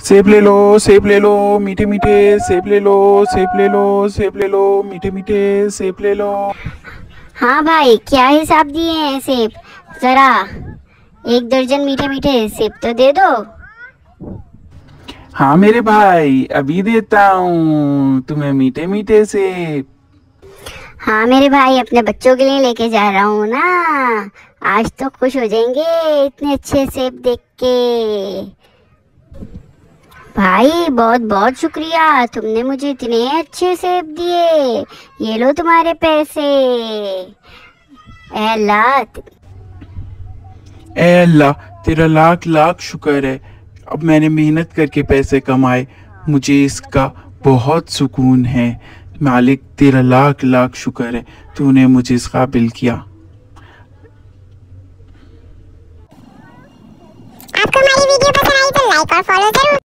सेब ले लो, सेब ले लो, मीठे मीठे सेब ले लो, सेब ले लो, सेब ले लो, मीठे मीठे सेब ले लो। हाँ भाई, क्या हिसाब दिए हैं सेब? जरा 1 दर्जन मीठे मीठे सेब तो दे दो। हाँ मेरे भाई, अभी देता हूँ तुम्हें मीठे मीठे सेब। हाँ मेरे भाई, अपने बच्चों के लिए लेके जा रहा हूँ ना। आज तो खुश हो जाएंगे इतने अच्छे सेब देख के। भाई बहुत बहुत शुक्रिया, तुमने मुझे इतने अच्छे सेब दिए। ये लो तुम्हारे पैसे। ए अल्लाह। ए अल्लाह, तेरा लाख लाख शुक्र है। अब मैंने मेहनत करके पैसे कमाए, मुझे इसका बहुत सुकून है। मालिक, तेरा लाख लाख शुक्र है, तूने मुझे इस काबिल किया। आपको हमारी वीडियो पसंद आई तो